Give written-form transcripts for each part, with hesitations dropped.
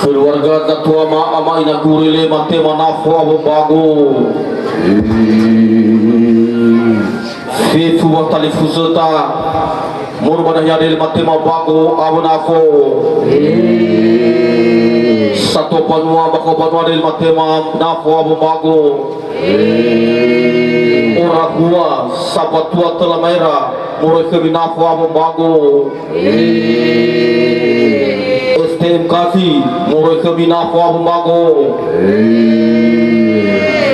keluarga tatua ma ama ina kurile mate manafo abo bago fifu wa talifuzata murbana yadil mate ma bago abo nafo satu panua bako panua del mate ma nafo abo bago ora gua sabatua telamaira murai kebinafo abo bago STM kasih murai kebinafo abo bago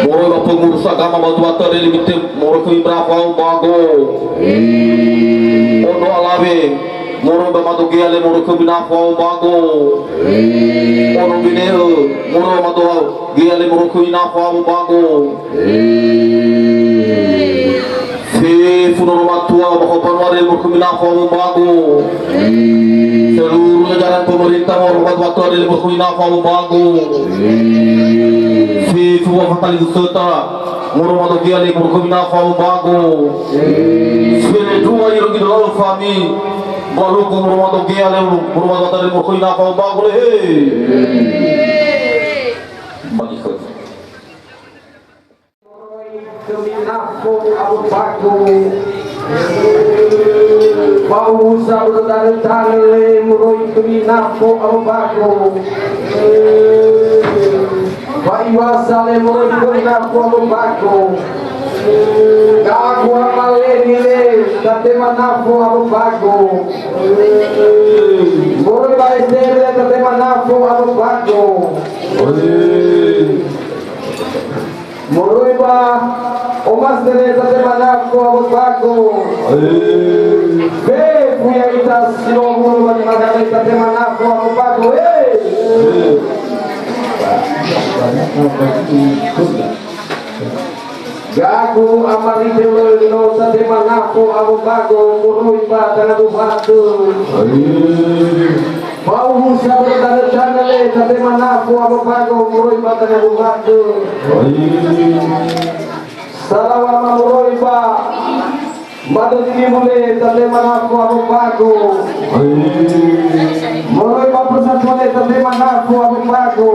murai pengurus agama batu batu dari limite murai kebinafo abo bago ono alawe murai bamadu giale murai kebinafo abo bago ono bineo murai bamadu giale murai kebinafo abo bago Funur matua bako panwari berkeminafo abo bago seluruh jajaran pemerintah hormat waktu ada berkeminafo abo bago Fifu fatali sota hormat giali berkeminafo abo bago sele dua yang gitu lalu fami baru ku hormat giali hormat waktu ada berkeminafo abo bago he bagi keminafo abo bago bau saudara tale muroi keminafo abo bago bai wasale muroi keminafo abo bago gagua malenile tate manafo abo bago muroi baisele tate manafo abo bago muroi ba Omas dele tate manafo abo bago be puya ita silomuro bani magana tate manafo abo bago gagu amari dewe no tate manafo abo bago muroi ba tanadu batu bau musa berdana chanale tate manafo abo bago muroi ba tanadu batu Salawama muroi ba Madu dini mule tate manafo abo bago muroi ba persatuan tate manafo abo bago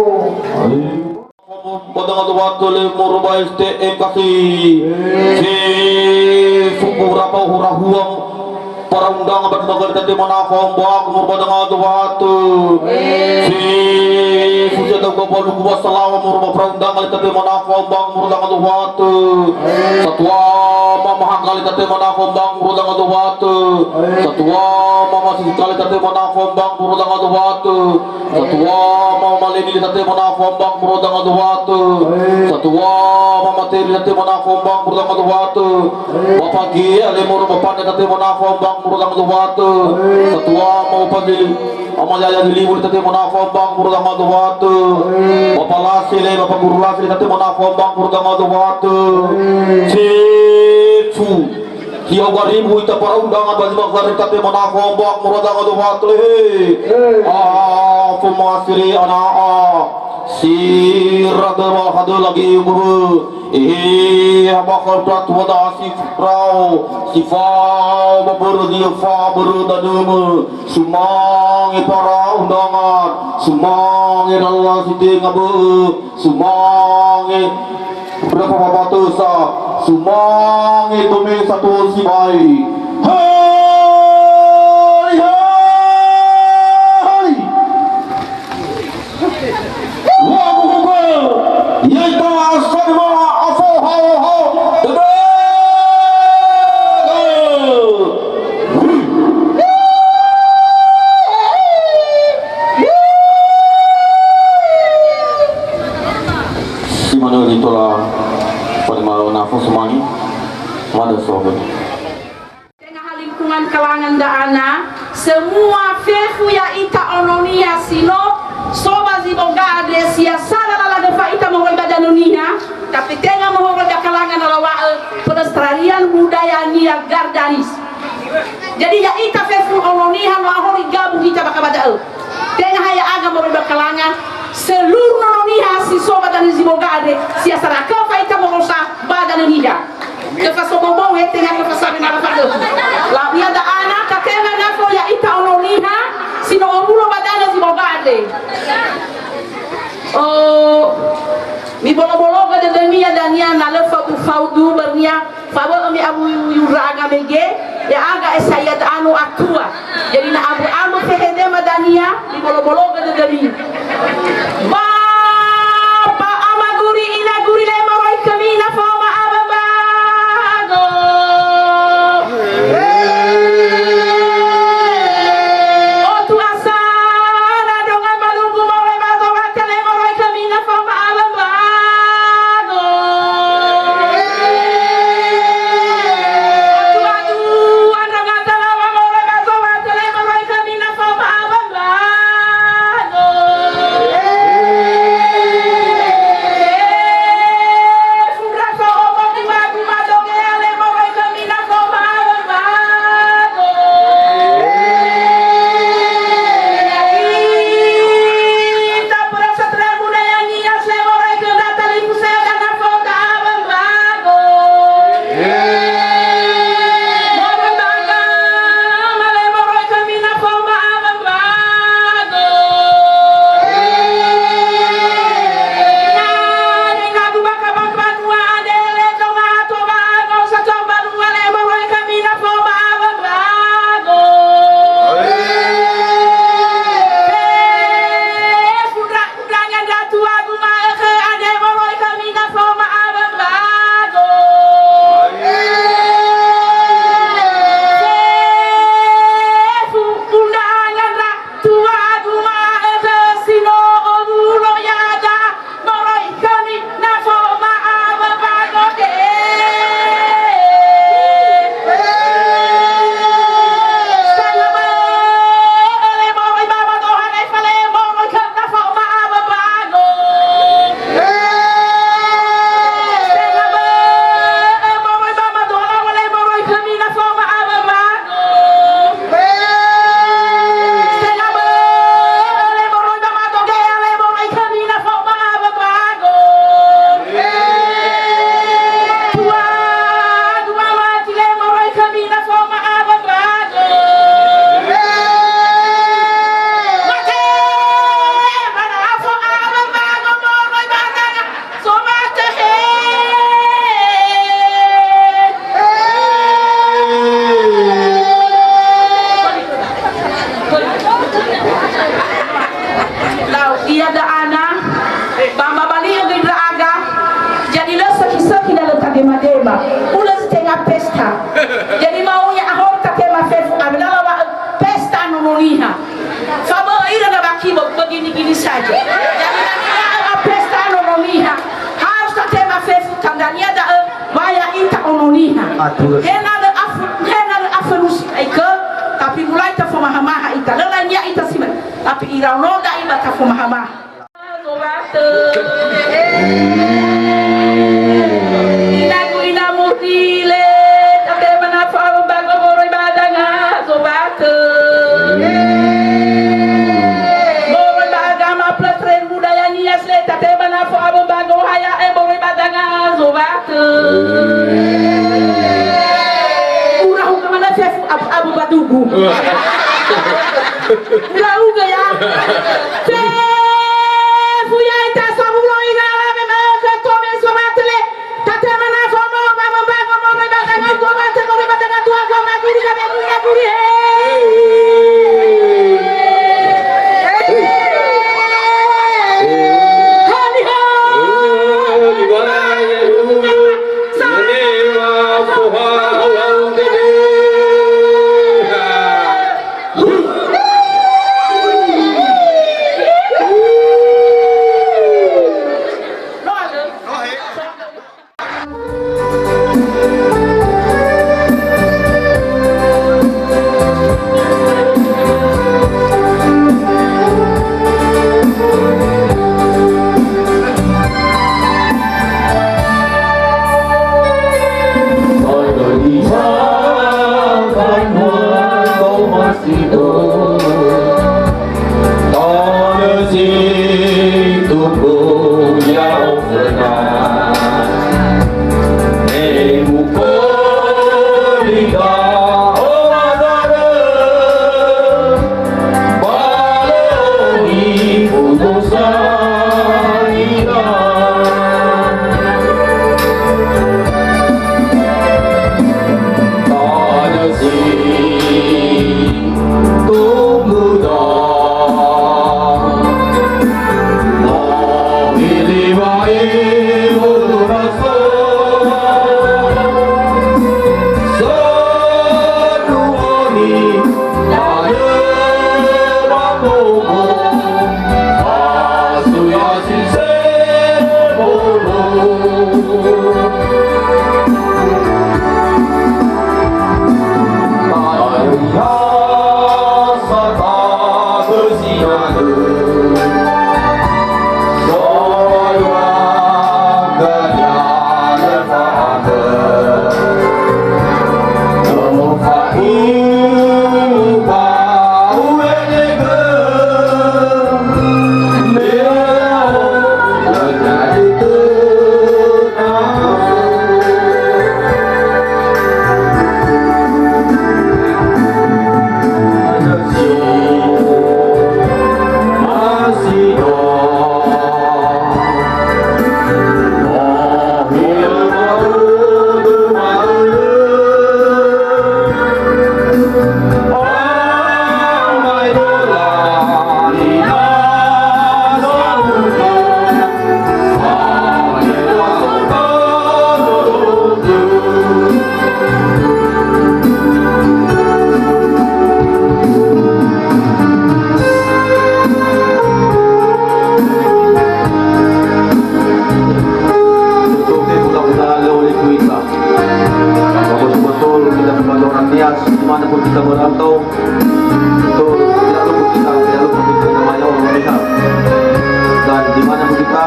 Badang adu waktu le muruba STM kasih fukura pa hurahuam para undang abad bagar tadi manafo mbak murbadang adu waktu fusia dah gua balu gua salawa muruba para undang kali tadi manafo mbak murbadang adu waktu satua mama kali tadi manafo mbak murbadang adu waktu satua mama sekali tadi manafo mbak murbadang adu waktu satua mama leni tadi manafo mbak murbadang adu waktu satua mama teri tadi manafo mbak murbadang adu waktu bapak gia le muruba bapak tadi manafo mbak murbadang adu waktu satua mau pagi ama yaya dilibur tadi manafo mbak murbadang adu waktu bapak lasile bapak guru lasile tadi manafo mbak murbadang adu waktu Cicu Hiau garibu ita para undangan bagi makhluk tapi manafo mbak murbadang adu waktu Fumasiri anak Sirad wal hadu lagi umur bakal berat wada sifrau sifau berdi fa berdadum sumangi para undangan sumangi Allah siding abu sumangi berapa batusa sumangi tumi satu sibai lingkungan kalangan daana semua fefu ya ita ononia sino soba ziboga adesia sala la defa ita mohol badanunia tapi tengah mohol da kalangan lawa pelestarian budaya nia gardanis jadi ya ita fefu ononia no ahori gabu kita bakabada tengah ya aga mohol kalangan seluruh ononia si soba dan ziboga ade sia saraka fa ita mohol sa badanunia kefa sobobo hetengah kefa sabina rafado la biada ana katena nafo ya ita ononia sino omulo badana zibogade bolo-bolo ga de mia dania na le fa bu faudu bernia fa ba mi abu yuraga mege ya aga esayad anu atua jadi na abu fehede madania di bolo-bolo ga de mia ba amaguri ina guri le marai kamina fa ma ababago o tu asara dongan malungu marai bato batele marai kamina fa ma ababago o tu adu andanga talawa marai bato batele marai kamina fa ma ababago jadi maunya ahor tatema fefu abdallah pesta nununiha fabo ira na baki begini-gini saja jadi pesta nununiha harus tatema fefu tandanya da maya inta nununiha hena da afurus aike tapi mulai ta famahamaha ita lalanya ita siman tapi ira no da iba ta famahamaha ina mutile Abu Badugu. Udah ya. Fuya ita samulo ina me me ka tome so matele. Tate mana fomo mama bango mo me batanga go batanga go batanga tua go maguri ka me guri. Nias dimanapun kita merantau, untuk tidak lupa kita namanya orang melihat, dan dimanapun kita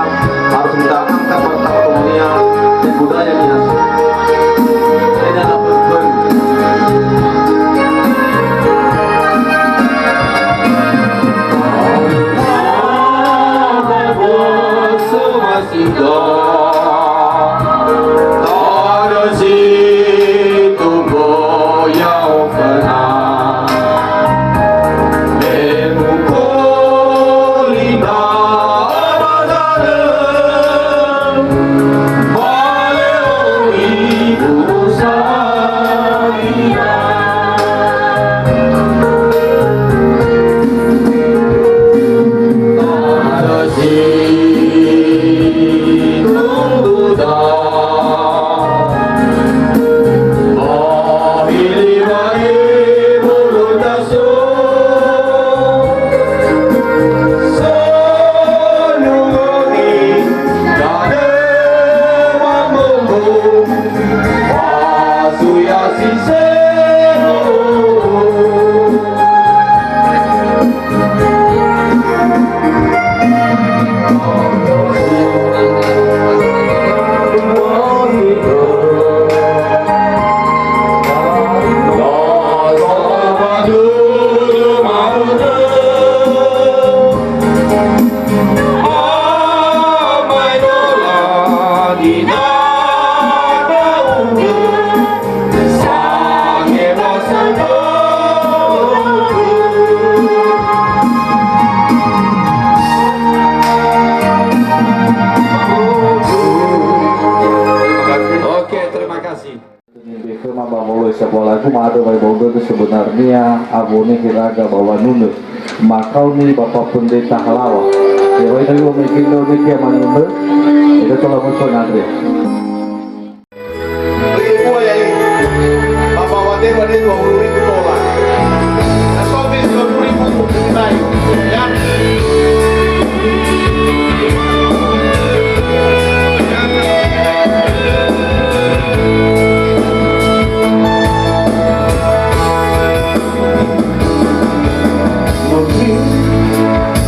harus kita angkat martabat Omonia dan budaya Nias. Ini adalah sebenarnya abone hiraga bawa nunu makau ni Bapak Pendeta Halawa ya wai dari Indo ni dia manunu itu telah muncul nanti Bapak Wade 20.000 dolar Sobi 20.000 naik ya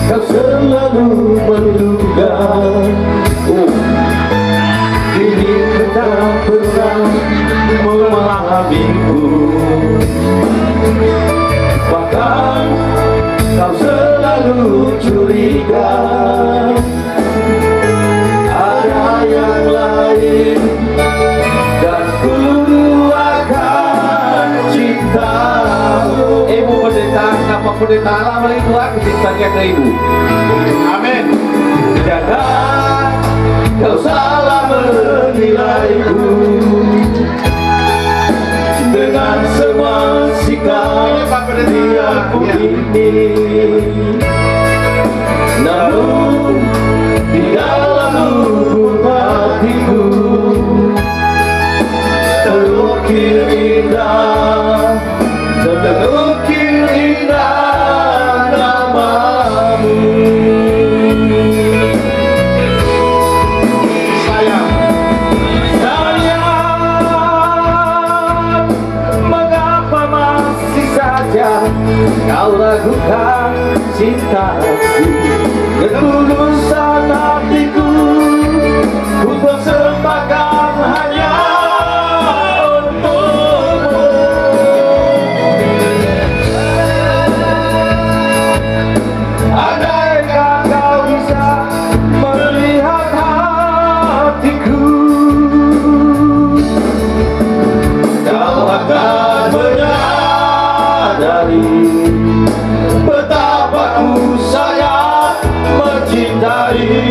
kau selalu menduga diriku tak pernah memahamiku, bahkan kau selalu curiga ada yang lain dan ku akan cintamu. Ibu pendeta, nama pendeta lama itu aku cintanya ke ibu. Amin. Jangan kau salah menilaiku dengan semua sikap aku ini. Namun di dalam lubuk hatiku terukir indah, terukir indah namamu. Sayang, mengapa masih saja kau ragukan cintaku, ketulusan hatiku ku persembahkan hanya untukmu. Andaikah kau bisa melihat hatiku, kau akan menyadari betapa ku sayang mencintaimu.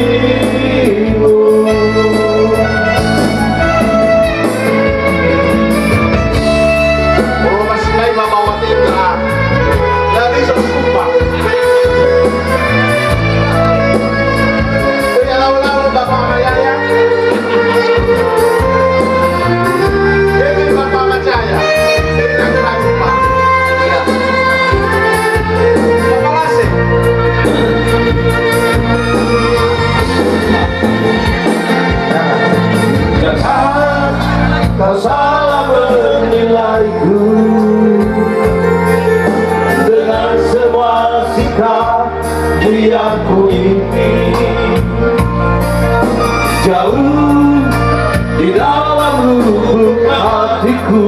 jauh di dalam lubuk hatiku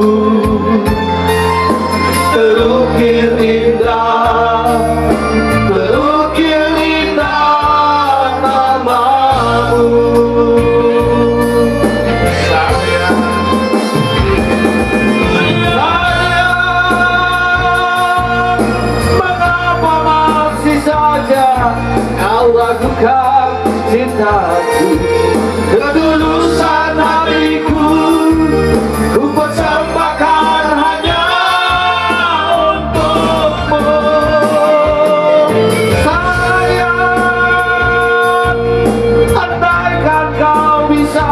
terukir indah namamu. Sayang, mengapa masih saja kau ragukan cintaku? Ketulusan hatiku ku persembahkan hanya untukmu. Sayang, andaikan kau bisa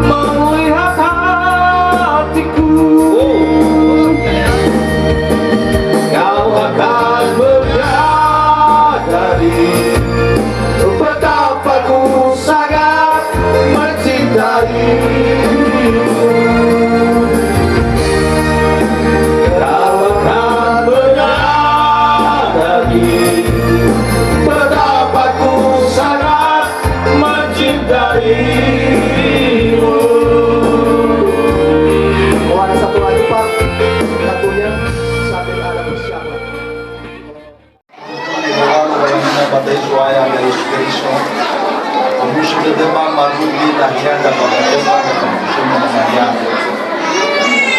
melihat hatiku, kau akan menyadari betapa ku sangat mencintaimu. Kau akan menyadari betapa ku sangat mencintaimu. Oh, ada satu lagi Pak, lagunya sambil ada persiapan. Pada Israel dan Yesus Yesus sudah demam marudi lahiran dan bagaimana dengan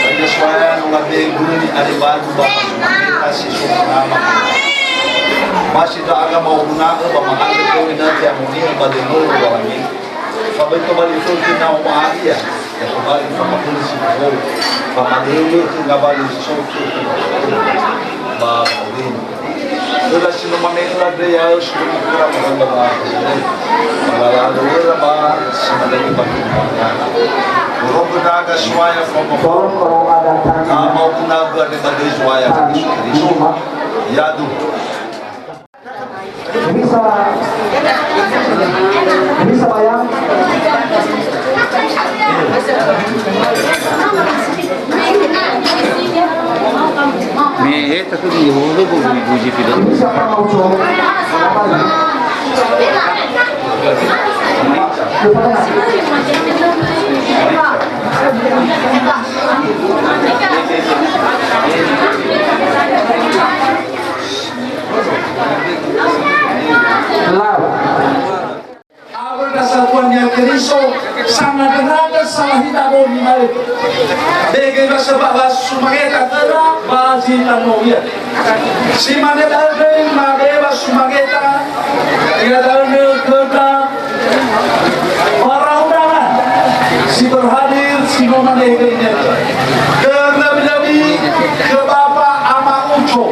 pada Israel mengambil guru di Aribaru bapak kita siswa nama masih tak agak mau guna bapak ada kau nanti yang muni pada nol orang ini bapak itu balik tu kita mau ya kembali sama polisi baru bapak dulu tinggal balik sesuatu bapak ini. Sudah sinumang itulah dia sudah kurang mengenal malah ba semadali pagkumakan. Puro gunaga suaya from mau gunaga ni badai suaya Kristo. Yadu. Bisa bayang? मैं तो खुद ये हो लो बुझी फिर Siapa mau coba? Awal kesatuan yang Kristo sangat tenaga salah kita mau dimana. Dengan sebab sumageta tera basi tanoia. Si maneta deng mageba sumageta ia dalne kota para undangan si berhadir si nomade ini. Karena menjadi ke Bapak Ama Uco.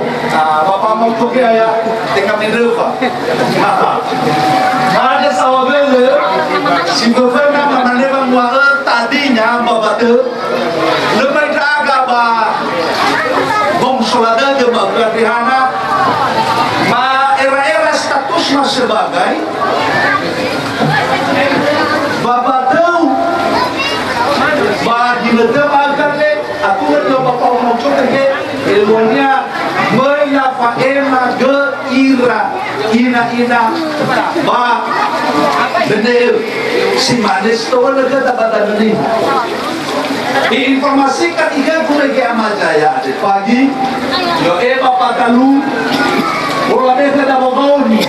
Bapak Ama Uco ya tinggal menderva. Ada sawabele si gofena maneba muara tadinya babate lemai daga ba bom solada ke bagrihana ma era statusnya sebagai babateu ba dinete bagale aturan yo bapak mau coba ke ilmunya mela faema ge ina ba bener si manis to lega dapat ini diinformasikan ikan kulegi amajaya ada pagi yo bapak kalu boleh ada bogoni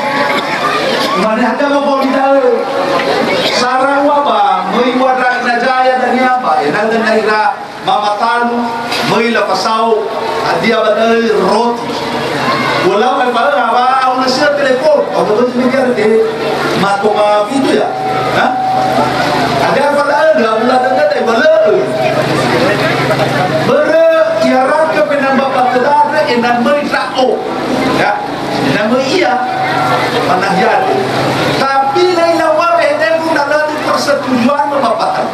mana ada bogoni dah sarawa ba mai wada najaya dan apa ina dan naira mama kalu mai la pasau dia badal roti walau kan pada apa au nasihat telepon atau tu sebenarnya de matoma itu ya ada pada ada ulah ada bala berkiara ke penambah patedara enam merikao ya enam iya manahyat tapi lain lawan eden pun ada persetujuan membapatan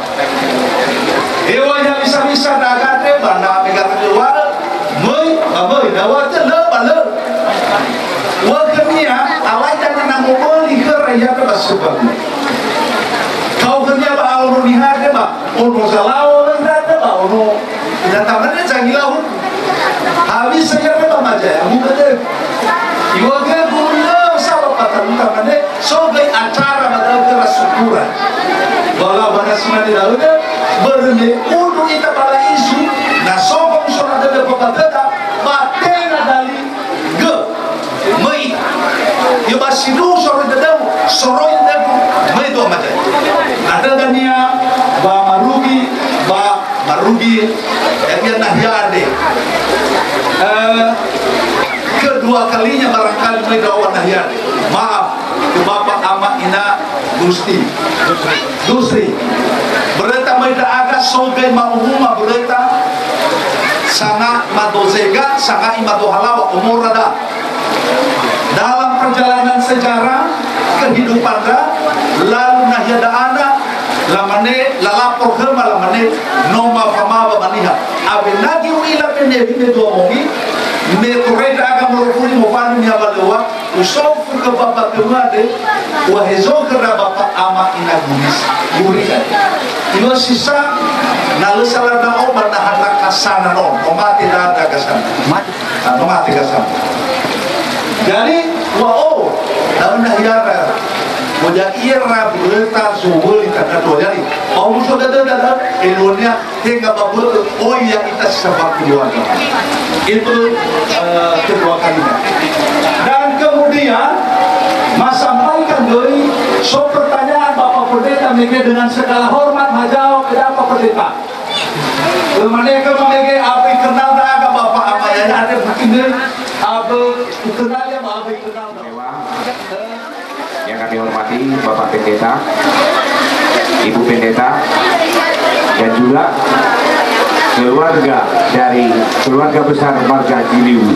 ewa yang bisa dagate bana megat keluar moi dawat le bala waknya awak jangan nampak lihat raya ke basubang kau kerja ba ono lihat ba ono salau rendah ba ono datangnya jangilau habis saja ba maja amu kata iwaga guna sahabat patang tamane sogai acara badal ke syukuran bala bana semua di dalam berme udu kita bala isu na sokong sora de bokateda batena dali ge mai yo basidu sora de soro de mai do mate ada dania ba marugi yang nahyade kedua kalinya barangkali mai dawan nahyade maaf ke bapak ama ina Gusti berita mai da aga sogai mauhuma berita sanga madozega sanga imadohalawa umur rada dalam perjalanan sejarah kehidupan lalu nahyada ana lamane lalapor hema lamane noma famaba maniha abe nagi wila pene hinde dua mongi me kureda aga morofuni mofanu ni abalewa usofu ke bapa kemade wahezo ke bapa ama ina gurika iyo sisa nalusala na o manahana kasana no omati da kasana omati kasana jadi wao daun nahyara moja ira berita subuh kita doa jadi mau musuh dada Indonesia hingga babul oh iya kita sebab kedua itu kedua kalinya dan kemudian mas sampaikan dari so pertanyaan Bapak Pendeta mereka dengan segala hormat majau ke Bapak Pendeta mereka apa kenal daga Bapak apa ya ada begini apa kenalnya apa kenal yang kami hormati Bapak Pendeta, Ibu Pendeta, dan juga keluarga besar Marga Jiliwu.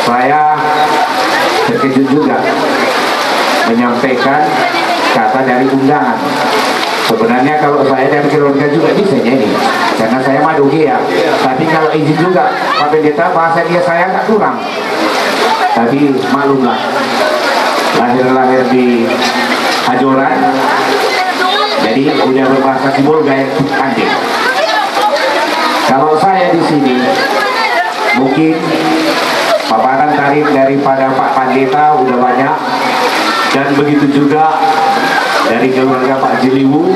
Saya terkejut juga menyampaikan kata dari undangan. Sebenarnya kalau saya dari keluarga juga bisa jadi, karena saya madugi ya. Tapi kalau izin juga Pak Pendeta, bahasa dia saya nggak kurang. Tapi maklumlah, lahir di Hajoran, jadi udah berbahasa Sibolga gaya anjing. Kalau saya di sini, mungkin paparan tarif daripada Pak Pendeta udah banyak, dan begitu juga dari keluarga Pak Jiliwu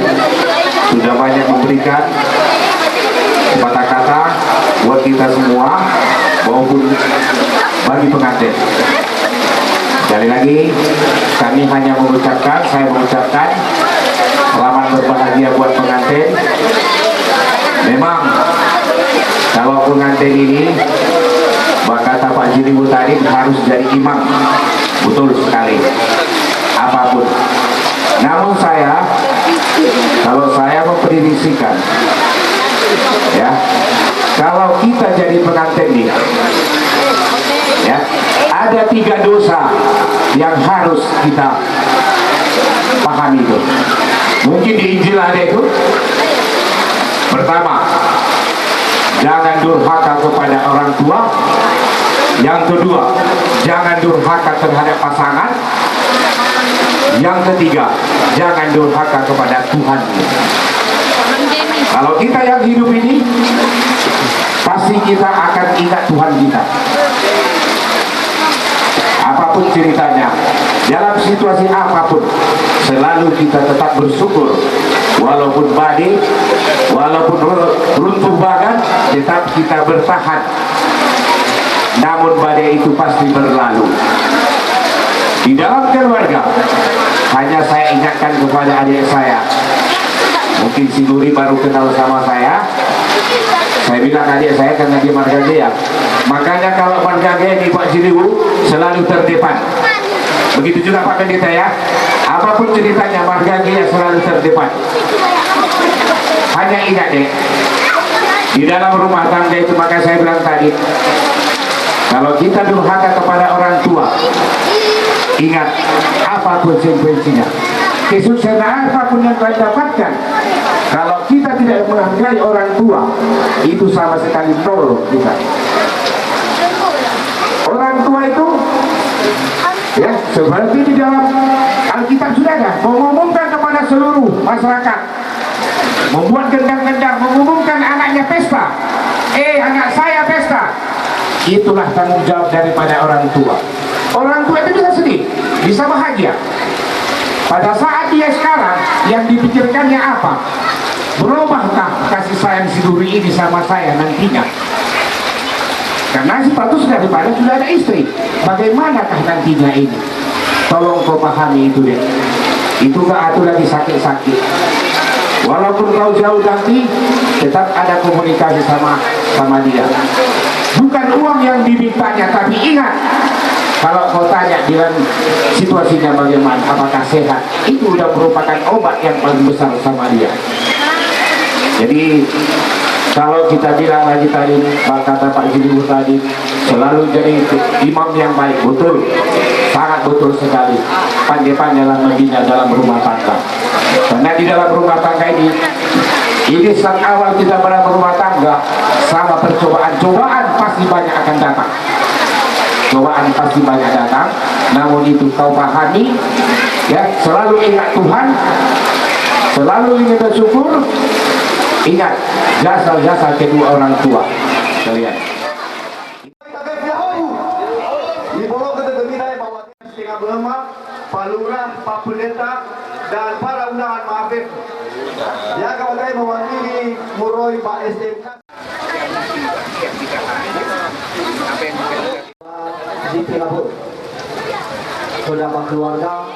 sudah banyak memberikan kata-kata buat kita semua maupun bagi pengantin. Sekali lagi saya mengucapkan selamat berbahagia buat pengantin. Memang kalau pengantin ini kata Pak Jiliwu tadi harus jadi imam, betul sekali apapun. Namun kalau saya memprediksi,kan ya, kalau kita jadi pengantin nih ya, ada 3 dosa yang harus kita pahami itu. Mungkin di Injil ada itu. Pertama, jangan durhaka kepada orang tua. Yang kedua, jangan durhaka terhadap pasangan. Yang ketiga, jangan durhaka kepada Tuhan. Kalau kita yang hidup ini, pasti kita akan ingat Tuhan kita. Apapun ceritanya, dalam situasi apapun, selalu kita tetap bersyukur. Walaupun badai, walaupun runtuh banget, tetap kita bertahan. Namun badai itu pasti berlalu. Di dalam keluarga, hanya saya ingatkan kepada adik saya. Mungkin si Nuri baru kenal sama saya. Saya bilang adik saya karena dia marga Gea. Makanya kalau marga Gea di Pak Jiliwu selalu terdepan. Begitu juga Pak Pendeta ya. Apapun ceritanya marga Gea selalu terdepan. Hanya ingat deh, di dalam rumah tangga itu, maka saya bilang tadi, kalau kita durhaka kepada orang tua, ingat apapun konsekuensinya. Kesuksesan apapun yang kalian dapatkan, kalau kita tidak menghargai orang tua, itu sama sekali nol kita. Orang tua itu ya seperti di dalam Alkitab sudah ada, mengumumkan kepada seluruh masyarakat, membuat gendang-gendang, mengumumkan anaknya pesta. Anak saya pesta. Itulah tanggung jawab daripada orang tua. Orang tua itu bisa sedih, bisa bahagia. Pada saat dia sekarang, yang dipikirkannya apa? Berubahkah kasih sayang si duri ini sama saya nantinya? Karena status daripada sudah ada istri. Bagaimanakah nantinya ini? Tolong kau pahami itu deh. Itu gak atuh lagi sakit-sakit. Walaupun kau jauh nanti, tetap ada komunikasi sama dia. Bukan uang yang dimintanya, tapi ingat, kalau kau tanya dengan situasinya bagaimana, apakah sehat, itu sudah merupakan obat yang paling besar sama dia. Jadi kalau kita bilang lagi tadi, kata Pak Jibu tadi, selalu jadi imam yang baik, betul, sangat betul sekali. Pandai-pandailah membina dalam rumah tangga. Karena di dalam rumah tangga ini saat awal kita berumah tangga, sama percobaan pasti banyak akan datang. Cobaan pasti banyak datang, namun itu kau pahami, ya, selalu ingat Tuhan, selalu ingat bersyukur, ingat jasa-jasa kedua orang tua kalian. Setengah Burma, Pak Lurah, Pak Pendeta, dan para undangan maafif yang kami mewakili Muroi Pak SDMK. Di Singapura, saudara keluarga.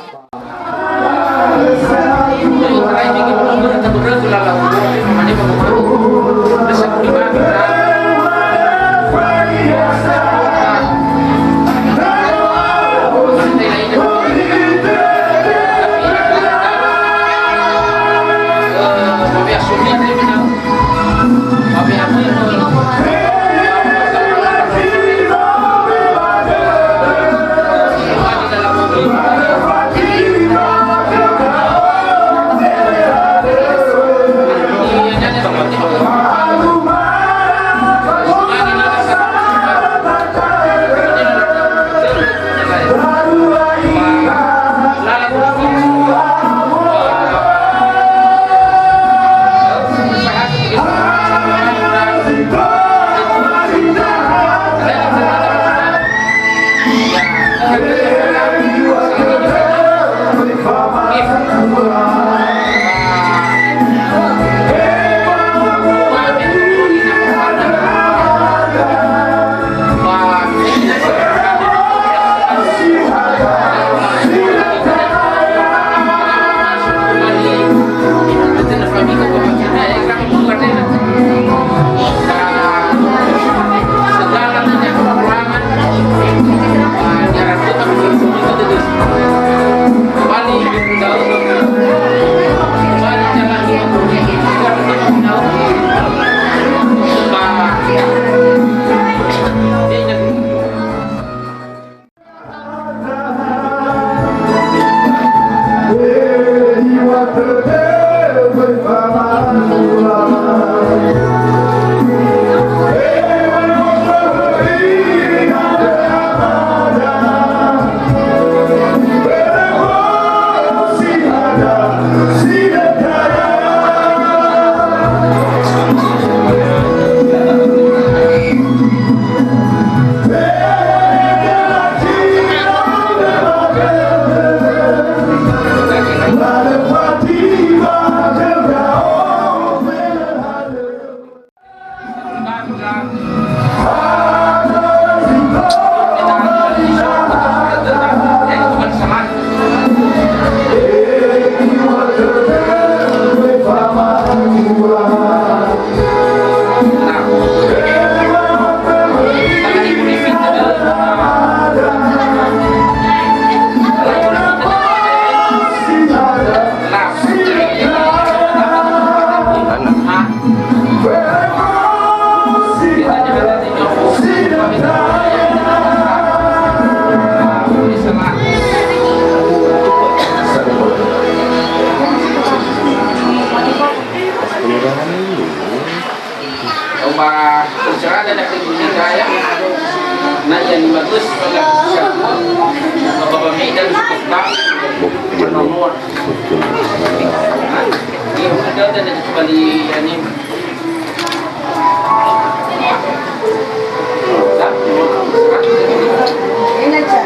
Ini aja.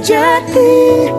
sejati.